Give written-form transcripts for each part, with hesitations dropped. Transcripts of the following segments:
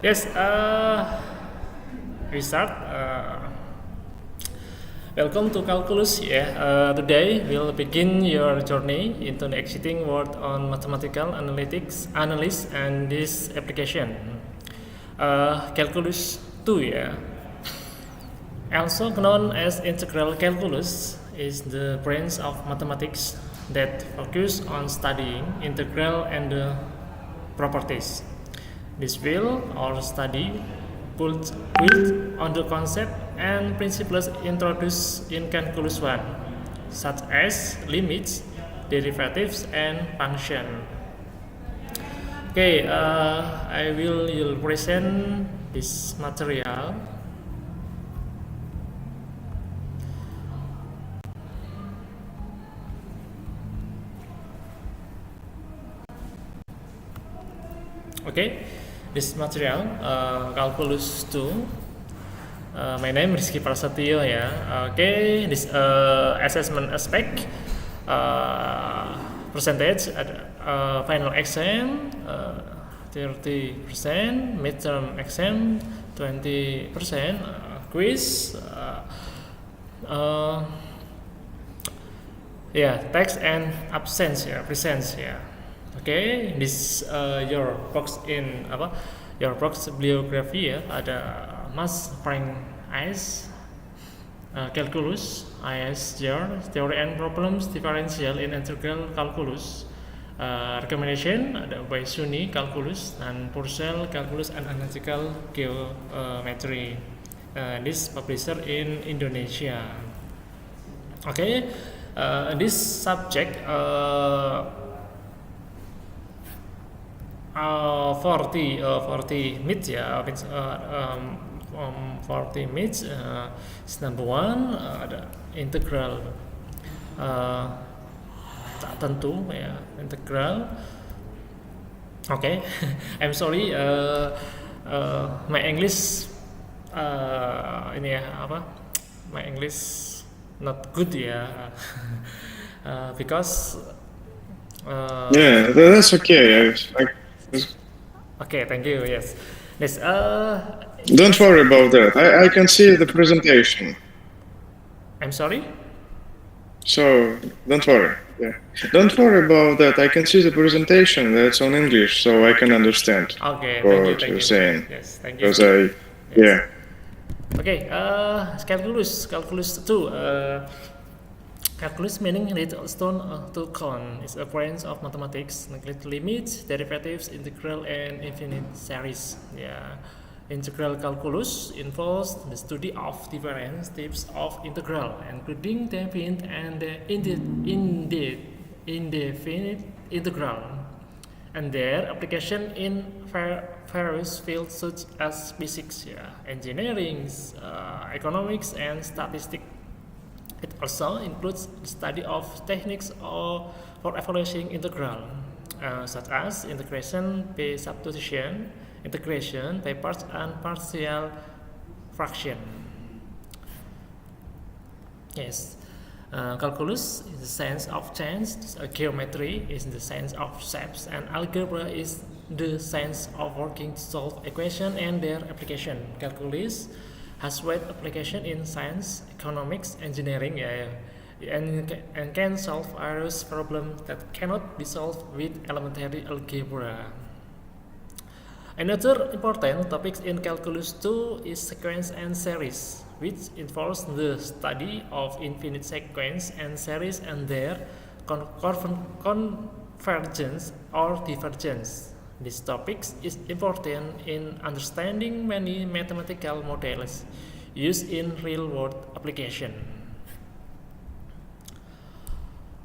Yes, we start. Welcome to Calculus. Today we'll begin your journey into the exciting world on mathematical analysis, and this application. Calculus 2, also known as integral calculus, is the branch of mathematics that focus on studying integral and the properties. This field or study built on the concept and principles introduced in Calculus 1, such as limits, derivatives, and function. Okay, I will present this material. Okay, this material, Calculus 2. My name is Rizky Prasetyo ya. Okay, this assessment aspect, percentage, final exam 30%, midterm exam 20%, quiz, text and absence presence. Okay, this your box in your box bibliography ada Mas Frank IS, Calculus, IS Theory and Problems Differential in Integral Calculus, recommendation ada by Suni Calculus dan Purcell Calculus and Analytical Geometry. This publisher in Indonesia. Okay, this subject 40 minutes 40 minutes is number one, ada integral tak tentu integral. Okay. I'm sorry, my English my English not good because that's okay. Okay, thank you. Yes. Don't worry about that. I can see the presentation. I'm sorry? So, don't worry. Don't worry about that. I can see the presentation. That's on English, so I can understand what you're saying. Yes, thank you. Okay, Calculus 2. Calculus meaning stone to count is a branch of mathematics, including limits, derivatives, integral, and infinite series. Integral calculus involves the study of different types of integral, including definite and indefinite integral, and their application in various fields such as physics, engineering, economics, and statistics. It also includes the study of techniques for evaluating integral, such as integration by substitution, integration by parts and partial fraction. Yes, calculus is the science of change, geometry is the science of shapes, and algebra is the science of working to solve equations and their application. Calculus has wide application in science, economics, engineering, and can solve various problems that cannot be solved with elementary algebra. Another important topic in Calculus 2 is sequence and series, which involves the study of infinite sequence and series and their convergence or divergence. This topic is important in understanding many mathematical models used in real-world application.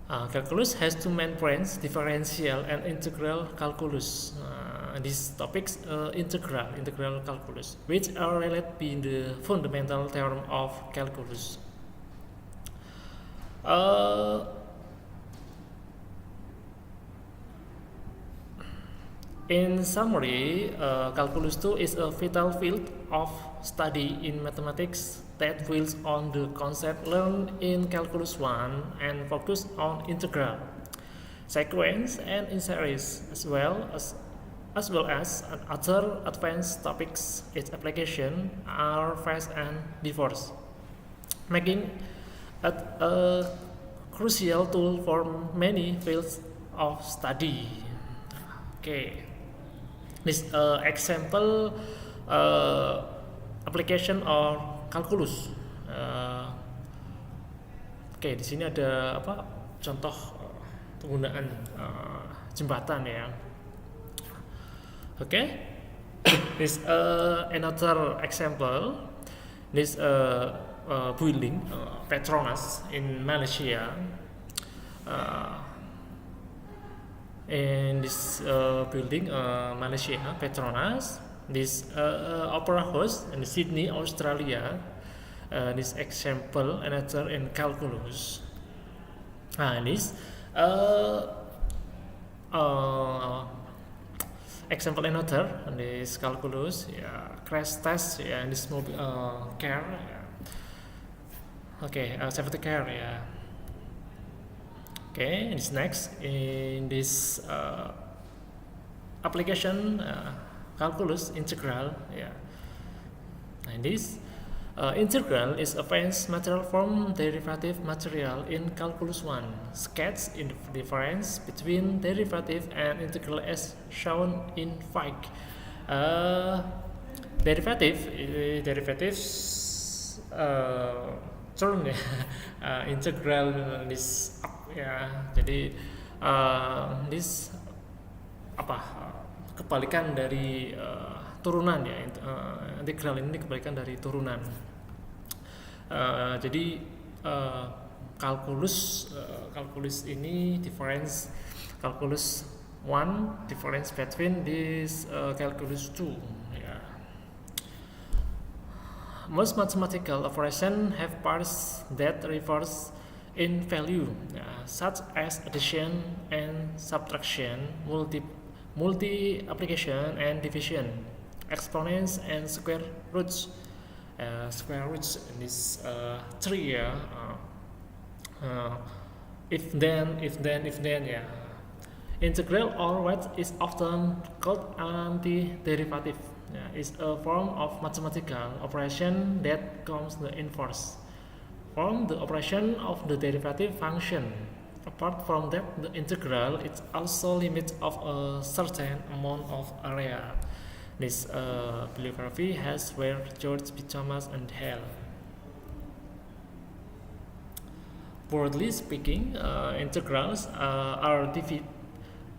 Calculus has two main branches, differential and integral calculus. These topics integral calculus, which are related in the fundamental theorem of calculus. In summary, Calculus 2 is a vital field of study in mathematics that builds on the concept learned in Calculus 1 and focus on integral, sequence, and series, as well as as well as other advanced topics. Its application are fast and diverse, making it a crucial tool for many fields of study. Okay, this example application or calculus. Oke, di sini ada apa? Contoh penggunaan jembatan ya. Oke, this another example. This building Petronas in Malaysia. In this building Malaysia Petronas, this opera house in Sydney, Australia. This example another in calculus. This example another in this calculus, crash test, in this mobile care, okay, safety care, okay. This next in this application calculus integral, and this integral is advanced material from derivative material in calculus 1. Sketch in the difference between derivative and integral as shown in Fig. Derivatives term integral this up jadi this apa kebalikan dari turunan integral ini kebalikan dari turunan. Jadi calculus ini difference calculus 1 difference between this calculus 2. Most mathematical operations have parts that reverse in value, such as addition and subtraction, multiplication and division, exponents and square roots. In this three, if then, Integral or what is often called antiderivative is a form of mathematical operation that comes the inverse from the operation of the derivative function. Apart from that, the integral is also limit of a certain amount of area. This bibliography has where George B. Thomas and Hale. Broadly speaking, integrals are divided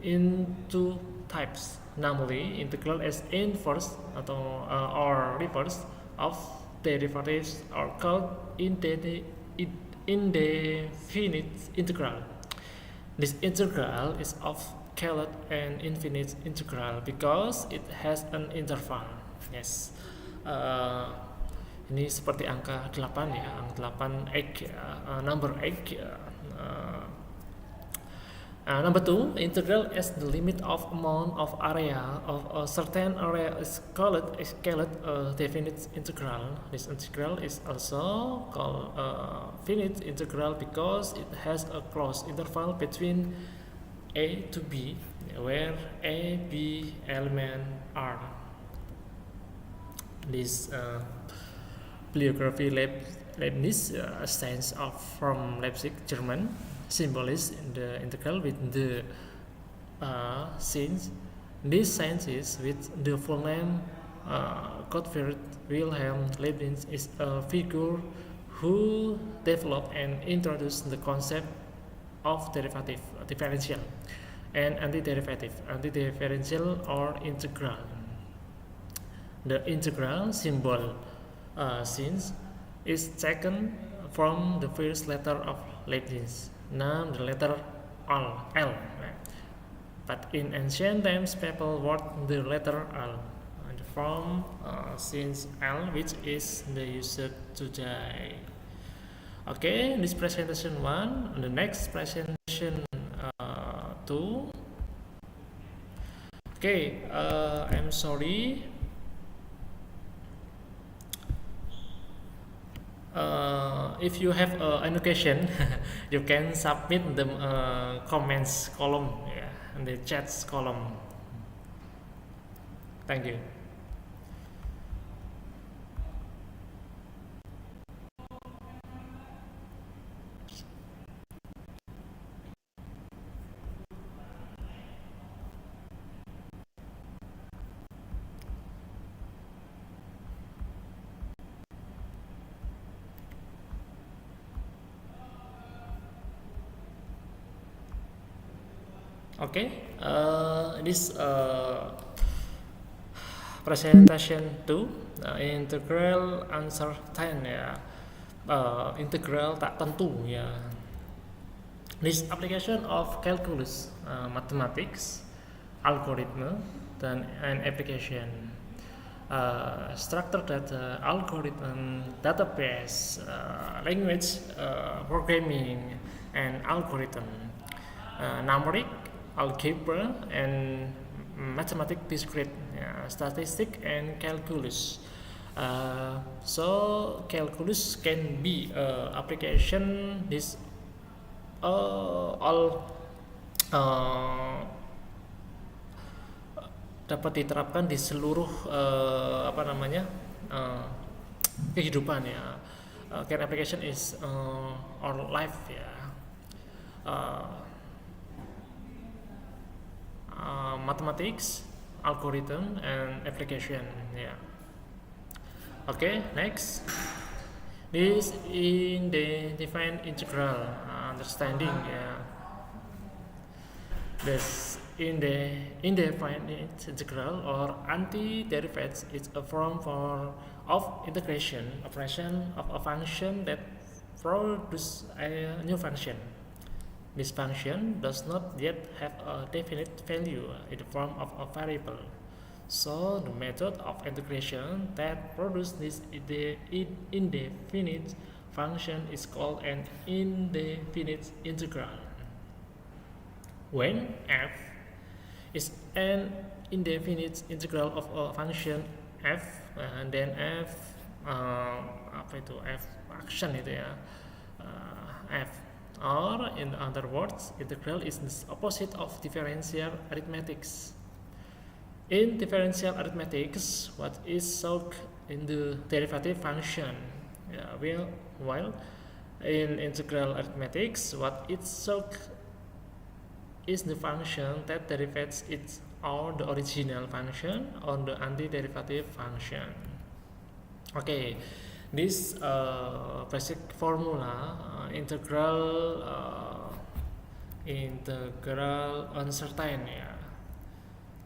into types, namely integral as inverse or reverse of derivatives are called indefinite integral. This integral is called an infinite integral because it has an interval. Yes. Ini seperti angka 8 ya, angka 8 egg, number egg. Number 2, integral as the limit of amount of area of a certain area is called a definite integral. This integral is also called a finite integral because it has a closed interval between A to B, where A, B element are. This bibliography Leibniz stands from Leipzig, German. Symbolized in the integral with the signs. This sign is with the full name Gottfried Wilhelm Leibniz is a figure who developed and introduced the concept of derivative, differential, and antidifferential or integral. The integral symbol since is taken from the first letter of Leibniz, named the letter L. But in ancient times, people wrote the letter L from since L, which is the usage today. Okay, this presentation 1. The next presentation 2. Okay, I'm sorry. If you have any question, you can submit the comments column in the chat column. Thank you. Okay, this presentation 2, integral uncertain ya, integral tak tentu ya. This application of calculus, mathematics, algorithm, dan and application, structure data, algorithm, database, language, programming, and algorithm, numeric, algebra, and mathematics discrete, statistic, and calculus. So calculus can be application this all dapat diterapkan di seluruh kehidupan ya. Can application is our life ya. Mathematics, algorithm, and application ya. Okay, next. This in the defined integral understanding ya. This in the indefinite integral or anti-derivatives is a form of integration operation of a function that produces a new function. This function does not yet have a definite value in the form of a variable. So the method of integration that produces this indefinite function is called an indefinite integral. When f is an indefinite integral of a function f, and then f f action itu ya, f, or in other words, integral is the opposite of differential arithmetics. In differential arithmetics, what is sought in the derivative function, while in integral arithmetics, what is sought is the function that derivates it or the original function or the antiderivative function. Okay, this basic formula, integral uncertain ya.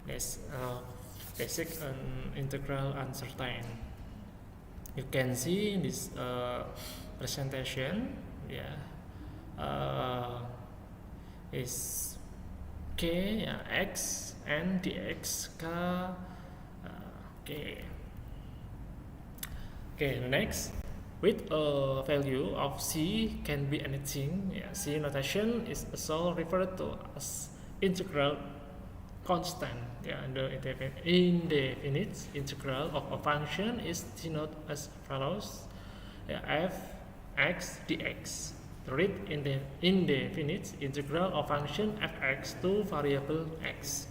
This basic integral uncertain. You can see in this presentation is k x and dx k k. Okay, next, with a value of c can be anything. C notation is also referred to as integral constant. The indefinite integral of a function is denoted as follows: f x dx. Read in the indefinite integral of function fx to variable x.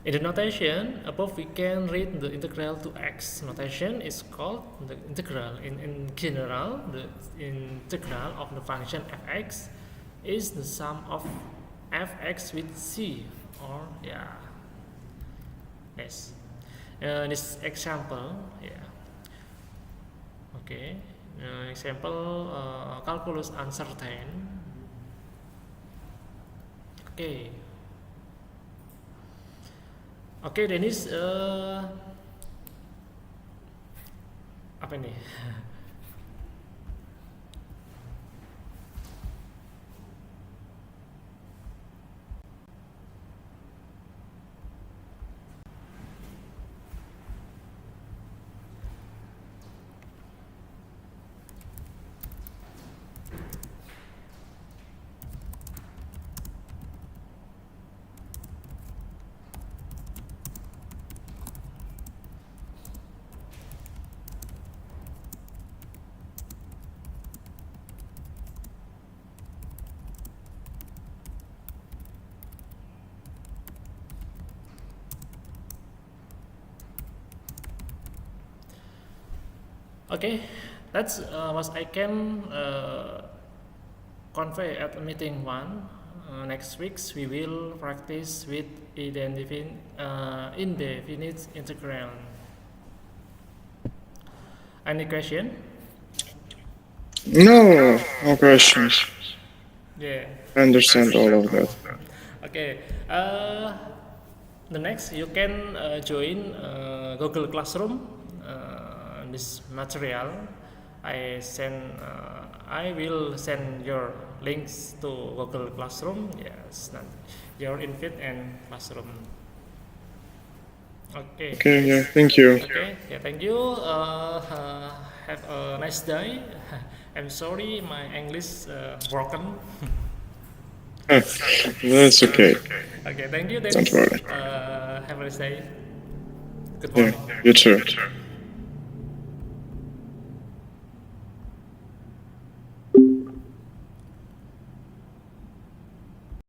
In the notation above, we can read the integral to x. Notation is called the integral. In general, the integral of the function fx is the sum of fx with c, or yes. This example, okay. Example calculus uncertain. Okay. Okay, Dennis, apa nih? Okay, that's what I can convey at meeting one. Next weeks we will practice with indefinite integral. Any question? No, no questions. Yeah. I understand all of that. Okay. The next you can join Google Classroom. This material I will send your links to Google Classroom. Yes, nanti your invite and classroom. Okay. Okay, yeah, thank you. Okay. Yeah, thank you. Have a nice day. I'm sorry, my English broken. That's okay. Okay, thank you. Don't worry. Have a nice day. Good Yeah, morning. you too.